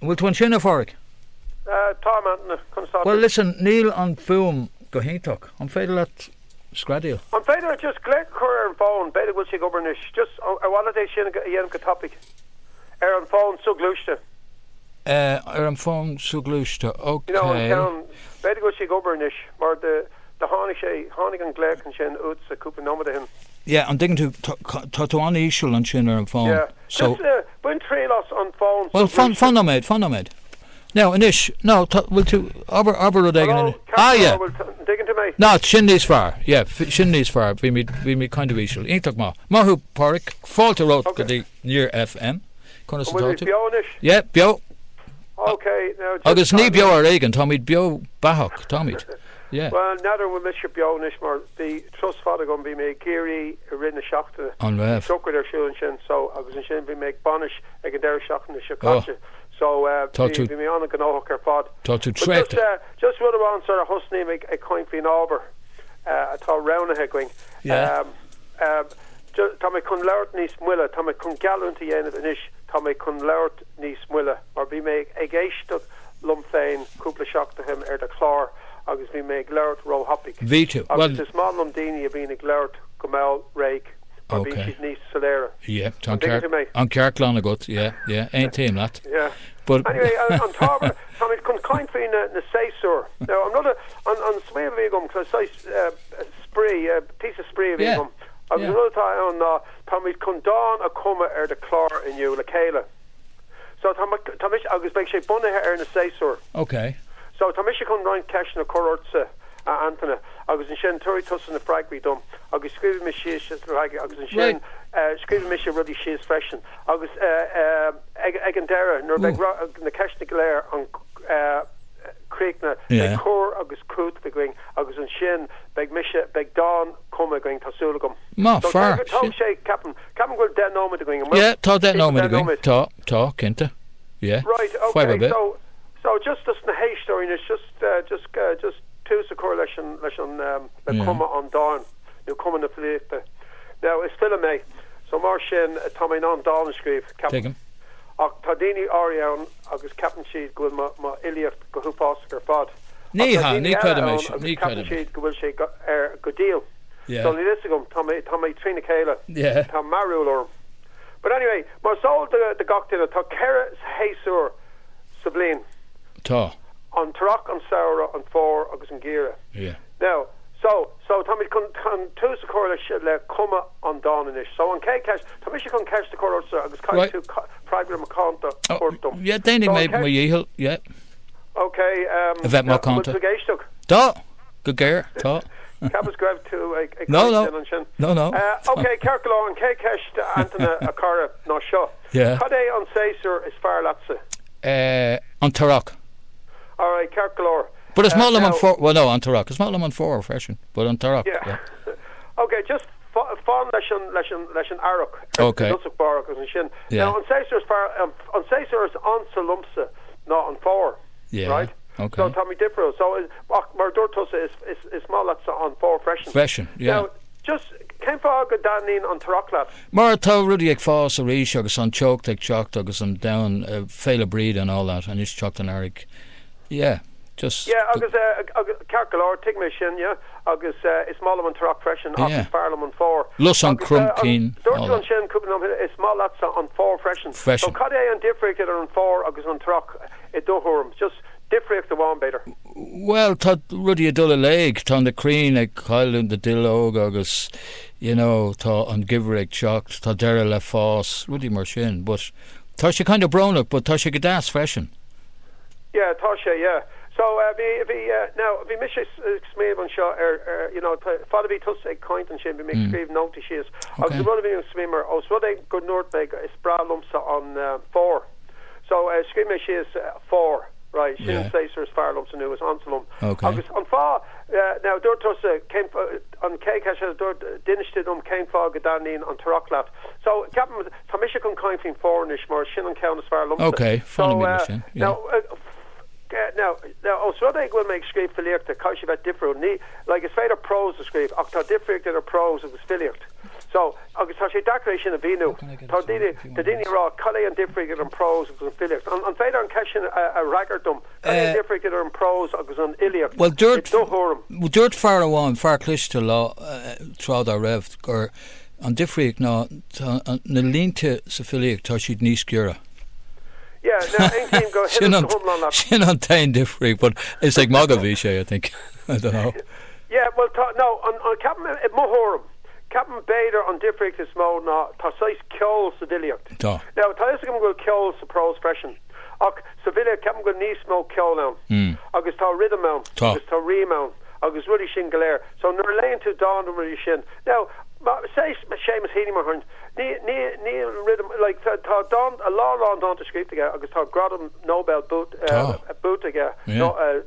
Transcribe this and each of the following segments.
Will tú an sinna Pádraig? Tom Antaine. Well, listen, Neil an Fuam go hintach. An féidir leat scradil. An féidir just glec chur an phone, beidir will she governish. Just a while day sin a topic. An phone suglúiste. An phone suglúiste. Okay. You know, in town, beidir will she governish. Mar the hánig an glec an sin uts a cúpa nómada him. Yeah, an digging to an issue an sin an phone. Yeah. So just when trailers on phones. well, fun made. Now, Anish, no, will to aber again. Yeah. Digging to me. No, Shindy's far. Yeah, Shindy's far. We me kind of issue. Ain't talk Mahu Pádraig, fault wrote the near FM. Conas Will it bionish? Yeah, bio. Okay, now. Agus ní bio ar aigen, Tommy bio bahok, Tommy. Yeah. Well, neither will Mr. Bionish, more the trust father going to be made Geary rinne shocked on ref. Stuck with their shoe and shin, so I was in shin be make bonish again their shock in the Chicago. So be me on a ganohker pod. To track. Just what around sort of husney make a coin fin over. I thought round a going. Yeah. Tommy kun lert ni smilla, Tommy kun gallant yen of anish, Tommy kun lert ni smilla, or be make a geistuk lumfein, couple shock to him the clor. Agus we make lert row hopping. V2. Well, the small lumdini being a glert, Gomel, rake, or being she's niece Solera. Yeah, on Carclon a gut, yeah, Antaine that. Yeah. But anyway, on top of Tommy can kind for in the Saysur. Now I'm not on Sway Vigum because I spray a piece of spray Vigum. I was another time on Tommy can dawn a coma the clor in you, Lakayla. So Tommy I was make shape bunny hair in the Saysur. Okay. So Tamisha come round cash in the Corortsa Antaine. I was in Shen Turi Tuss in the Frag we done. I was screaming me she is I was in Shen screaming me she really she is freshen. I was Egandera nor big the cash the glare on Creekna big core I was coot the going I was in Shen big Misha big Dawn come going to Sulagum. Ma far. Talk shake Captain go dead no me the going. Yeah, talk that no me the going. Talk Kenta. Yeah. Right, okay. So just the hay story is just two correlation the comma on dawn. You come in the plate. Now it's still a May. So Marshin Tommy non dawn screeve Take him. Tadini Arion agus Captain Sheed go ma Iliad go who foster fod. Ni creditation. Captain Sheed go will she go deal. Yeah. So Lissigum Tommy Trina Kayla. Yeah. Tom Marulor. But anyway, my soul the goctin to Kera Haysur Sublime. On Turok, on Saura, on Four, agus on Gira. Yeah. Now, so Tommy can two secure le coma on Donanish. So on K cash, Tommy she can catch the corner so agus kind to private Maconta Portum. Yeah, they maybe my yehil. Yeah. Okay. Vet Maconta. Da. Good gear. Da. Cabas grab to a No. Okay, Kerkalo on K cash to Antaine a cara no show. Yeah. Kade on Saysur is far latsa. On Turok. All right, Kerkalor. But it's not on 4. Well, no, on Turok. It's not on 4 freshen, but on Turok. Yeah. Okay, just fun lesson Arok. Okay. Yeah. Now on Caesar's on Salumsa, not on 4. Yeah. Right. Okay. So Tommy Dipro. So Mardortosa is small. That's on 4 freshen. Freshen. Yeah. Now just came for good Danin on Turoklat. Martha Rudy Fos or Rish agus on choked chocked agus on down Fhile breed and all that and it's chocked and Eric. Yeah, just agus Carcalor Tigmishin, yeah. Agus it's Mallam and Turok freshen off Farlam on 4. Lus on Crumpkeen. Dorton Shin Kupinum is small that's on 4 freshen. So Cade and Diffrick are on 4 agus on Turok it dohorm. Just Diffrick the one better. Well, Todd Rudy a dull leg, Ton the Creen like Kyle in the Dillog agus on Giverick chocked, Todd Dera Le Foss, Rudy Marshin, but Tasha kind of brown up, but Tasha Gadas freshen. Yeah, Tasha, yeah. So if he misses Smave on shot, father be tuss a coin and shame be make scream note she is. I was one of the swimmer. Oh, so they good north make is bra lumps on 4. So scream she is 4. Right, she didn't say Sir's fire lumps and it was on Salum. Okay. On 4 now Dortos came on K Cash has Dinished came for Gadanin on Turoklat. So Captain Tamisha can kind from 4 ish more Shin and Count as fire lumps. Okay, so now, so they will make scrape filiert the Kaushivat different. Like it's fader pros to scrape. Octa different than a pros of the filiert. So agus tá sé dacra sin a bhíú tá daine rá callé an difriigh an prós agus an filiacht an féidir an ceisisin a ragardum callé an difriigh an prós agus an iliacht well dúirt fear amháin fear cliste lá trád a raibh gur an difriigh ná na línte sa filiacht tá siad níos ciúra. Yeah, now Antaine go sin Antaine difriigh, but it's like Magavi sé, I think. I don't know. Yeah, well, no, on Captain Mohorum, Captain Bader on difriigh is mó ná tá sais ceol sa diliacht. Now, tá is go ceol sa prós freisin. Ach, sa bhile Captain go níos mó ceol now. Agus tá rhythm now, agus tá rí now, agus ruddy sin galéir. So nuair léonn tú dá ruddy sin. Now, say Seamus Heaney Mahern ní rhythm like tá don a lá don to script again agus tá gradam Nobel boot again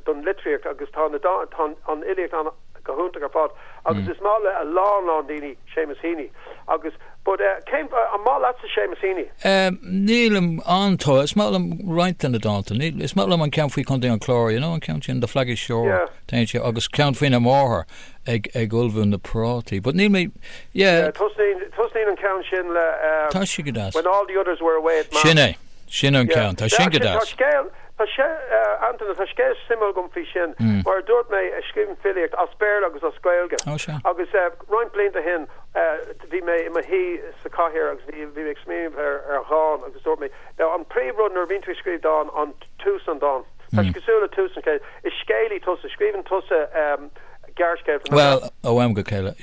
don literature agus tá na don on iliacht on gohunta gar fad agus is má a lá dini Seamus Heaney agus but came a má lots of Seamus Heaney Nílam antá is má right in the Dalton is má an count fao chun an chlár an count in the flaggish shore agus count fao na máthair ag ulbhún na prátaí but níl mé tusnín an count sin le tá si go das when all the others were away sin an count tá sin go das Antaine tá scéil simil gom fi sin mar dúirt mé a scríbn filiacht as spéir agus as scoilge agus roiin blianta hin bhí mé ima hí sa caiir agus bhí mé smíomh ar ghán agus dúirt mé now an príomhrun ar bhín tú scríb dá an tús an dá tá cosúla tús an céil is scéalaí tusa scríbn tusa gearcéil well am go céile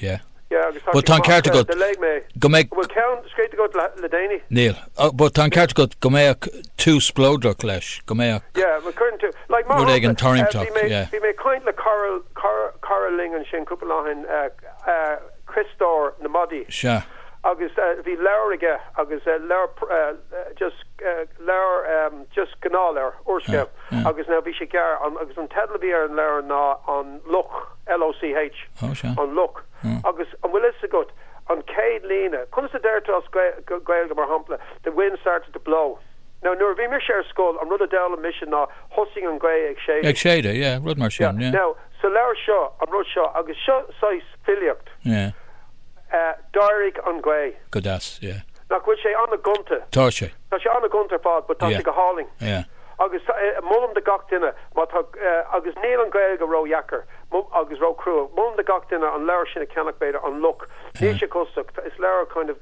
but tá cearta go méid count straight to go le déine Níl but tá cearta go méid tús blódrach leis go méid ma current to like mar an tarintach bhí mé coint le Caroling an sin cúpla láhin Christor na Muddy agus bhí leirige agus just gnáir ursce agus now bhí sé gar agus an tedlabí ar an leir ná an loch LOCH an loch agus an bhfuil is a good an céad lína chun sa déir as gail go mar hampla the wind started to blow now nuair bhí mir sé scóil an rud a dá mission ná hosing an gray ag séide rud mar sin now so leir seo an rud seo agus seo sais filiacht Pádraig an gray go das nach bhfuil sé anna gunta tá sé anna gunta fád but tá sé go háling agus mulm de gachtainine agus níl an gail go roiheachar agus ro cruú mulm de gachtainine an leir sinna ceannach beidir an look ní sé cosach is leir kind of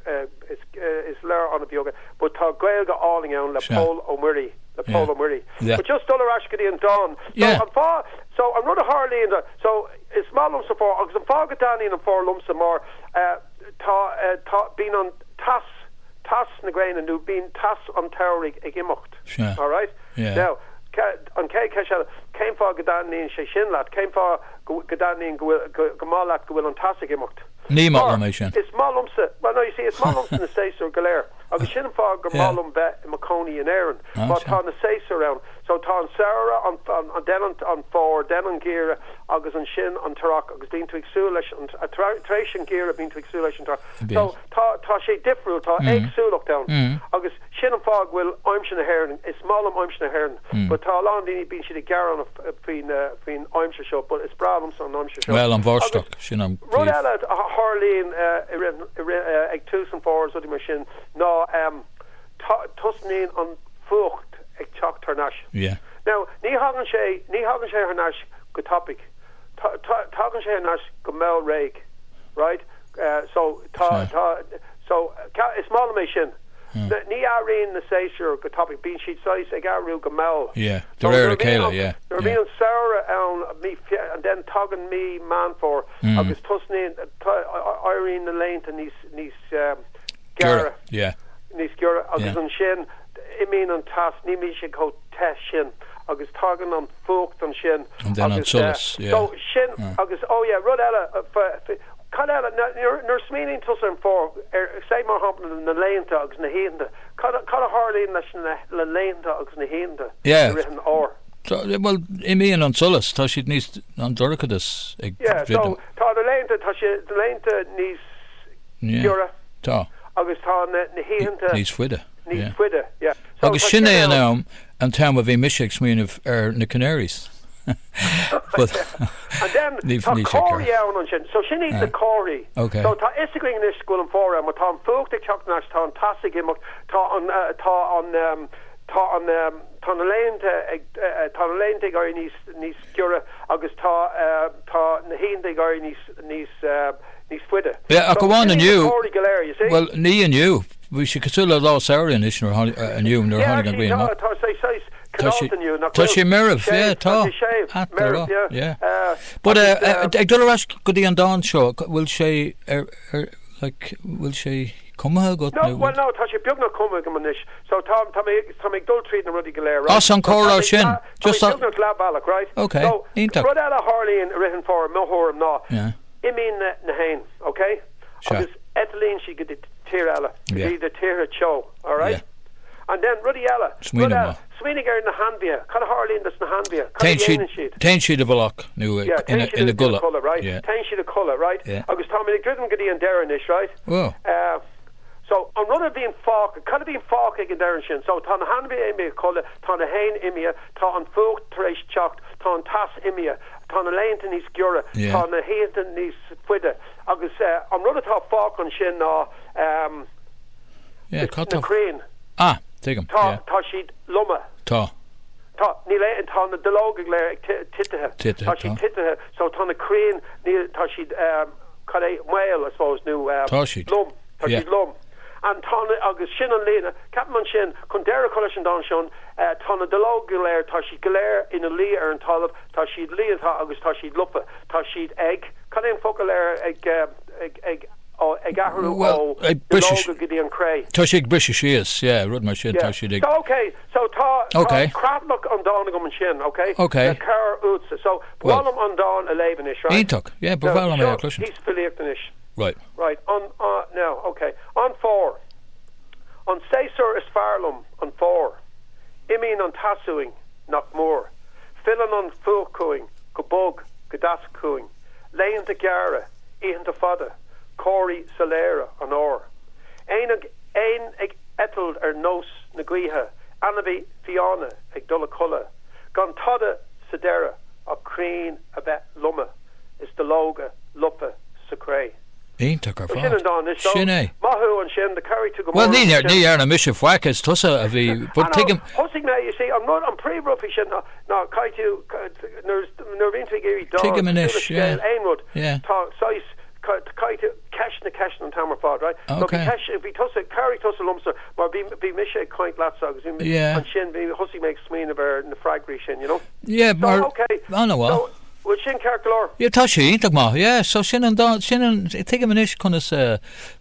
is leir an a bioga but tá gail go áling ann le Paul O'Murray but just dollar ashkadi and Don so an rud a Harlín so is má lumsa fór agus an fá go daín an fór lumsa mar tá bín an tas na grain and bín tas an Pádraig ag imimecht all right now an cé céim fá godanín sé sin leat céim fá godanín gomálaat go bhfuil an tas ag imimecht ní má sin is málumsa well no you see it's málumsa na séisú galéir agus sin fá go málum be i Macónaí in Éireann má tá na séisú ann so tá an saora an den an fór den an gíire agus an sin an tarach agus bín tú agsú leis an tréis an gíire bín tú agsú leis an tar so tá sé difriúil tá agsúlacht down agus sin an fá bhfuil aimsin na Héireann is málum aimsin na Héireann but tá lá daoine bín siad garan fin aimse seo but is bralum san aimse seo well an bhórstoch sin an rud eile Harlín ag tús an fór so mar sin ná tusnín an fucht ag teach tarnáis now ní hagan sé harnáis go topic tágan sé harnáis go mé réig right so is má mé sin ní áíon na séisiú go topic bín siad sais ag áú go mé de réir a céile bhí an saora an mí an den tagan mí man for agus tusnín áíon na lénta níos gara níos gura agus an sin imíon an tas ní mí sé go te sin agus tagan an fucht an sin agus so sin agus rud eile nuair smíonn tus an fór sé mar hampla na léanta agus na héanta cad a Harlín leis le léanta agus na héanta rihan á well imíon an solas tá siad níos an dorcadas ag so tá na léanta tá sé na léanta níos gura tá agus tá na héanta níos fuide níos fuide agus sin é an am an tam a bhí miseach smíanamh ar na Canaries But and then tá cóirí ann an sin, so sin eat the cóirí. Okay. So tá isagring is go an fóra, ma tá an fúcht ceachnas tá an tasig imach tá an leinte gar níos gura agus tá na hínda gar níos fuide. Yeah, go on and you. Cóirí galéir, you see? Well, ní and you. We should consider law Sarian is and you and Honey and Green. Tá sé mirv, yeah, tá. Yeah. But ag dul ras go dtí an dá seo, bhfuil sé will she chumadh go? No, well no, tá sé beagna chumadh go manis. So tá ag dul tríd na rudí go léir, right? As an córá sin. Just beagna Labhair, right? Okay. So rud eile Harlíonn rihan for mohorm ná. Yeah. Imín na hain, okay? Agus ethylene she get the tear eile. Be the tear show, all right? And then rudí eile. Swiniger in the handbia. Kind of Harlíonn that's na handbia. Ten sheet of a lock new in the gullet, right? Yeah. Ten sheet of colour, right? Yeah. Agus Tommy the Gridham Gadi and Darrenish, right? Whoa. So on run of being falk, kind of being falk in Darren shin. So tan handbia imia colour, tan a hain imia, tan folk trace chocked, tan tas imia, tan a lane is gura, tan a hain is fuida. Agus on run of top falk on shin the crane. Ah, take him. Ta she'd luma. Ta ní le an tá na delóga léir tithe tá si tithe so tá na crane tá siad cad é mail I suppose nu lum tá siad lum an tá agus sin an léna capman sin chun deire coile sin dá sin tá na delóga léir tá siad go léir ina lí ar an talamh tá siad líatá agus tá siad lupa tá siad ag cad éon focail léir ag British British is, yeah, rud mar sin tá siad. So so tá craploch an dána go man sin, okay? Okay. Car útsa. So bhálum an dán a leibanish, right? Ítach, yeah, but bhálum é closin. He's filiactanish. Right. Right. Now, okay. On 4. On César is farlum on 4. Imín on tasuing, nach mór. Fillan on fuchcuing, go bug, go dascuing. Léon de gara, ian de fada. Cóirí Solera an or. Ein ag etald nos na gluithe, Annabí Fianna ag dul culla. Gan tada Sedera a creen a bet luma is the loga lupa sacré. Ítach ar fád. Sin é. Mathú an sin the carry to go. Well, ní ar na mission fwacas tusa a bhí, but take him. Hosig na, you see, I'm pre-ruffy sin na caitu nervinte giri dog. Take him an ish, yeah. Einwood. Yeah. Ta size cash on Tamar Fod, right? Okay. So if we toss a carry toss a lumsa, or be misha quite lots of yeah. And shin be hussy makes sween of her in the fragry shin, you know. Yeah, so, but okay. I know what. So, well, shin carcolor. Yeah, tashi, yeah. So shin and take him an ish conas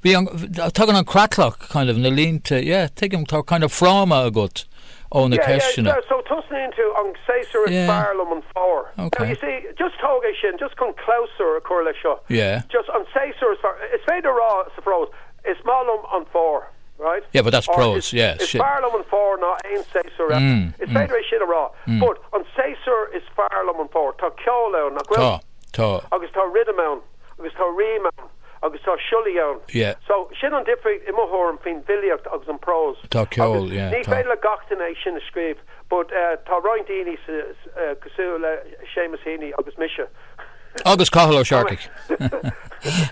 be on talking on cracklock kind of in the lean to take him to kind of from a gut. Oh, the question. Yeah, so tossing into on César and Farlam on 4. Okay. Now, you see, just toga shin, just come closer a correlation. Yeah. Just on César, it's fader raw, I suppose. It's Malum on 4, right? Yeah, but that's pros, It's Farlam on 4, not ain't César. It's fader shit raw. But on César is Farlam on 4. Ta Kyola on Aquil. Ta. August ta Ridamoun. August ta Reman. August tá Shullion. Yeah. So sin an different imahorm fin viliocht agus an pros. Tá ceol, yeah. Ní féile le gachtain é sin a scríb, but tá roiint daoine cosú le Seamus Heaney agus Misha. Agus Cathal O'Sharkey.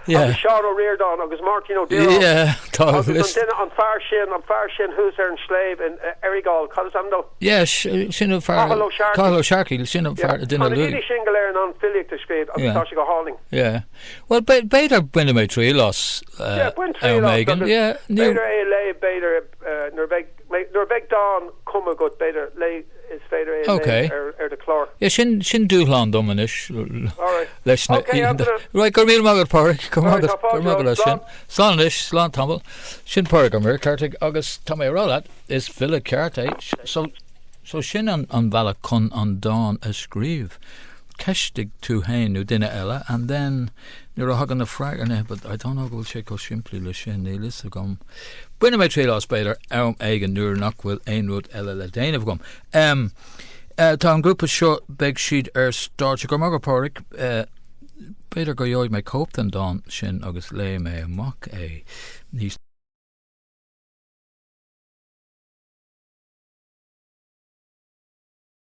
Yeah. Agus Sean O'Riordan agus Martino Dillon. Yeah. Agus on far sin who's there in Slave and Erigal Colisando. Yeah, sin of far Cathal O'Sharkey sin of far dinner Louis. Really single air non filic to scrape agus tá go hauling. Yeah. Well, better win a tree loss. Win 3 loss. Yeah. Better a lay better Norbeg Dawn come a good better lay is fader a okay. Er the clor. Yeah, shin dúlan domanish. All right. Okay. Right, go meal magad Pádraig. Come on, shin. Slanish, slan tumble. Shin Pádraig Muircheartaigh agus Tommy Rollat is Muircheartaigh. So shin an balla con an dawn a scríb. Kestig tú hain nu dinne ella, and then you're a hagan a fragger, but I don't know go check how simply le shin ne list gum. Buena me trail os better eigen nur knock will einwood ella le dain of gum. Tá group of short big sheet start go mag Pádraig better go yoid my cope than don shin agus le me mock a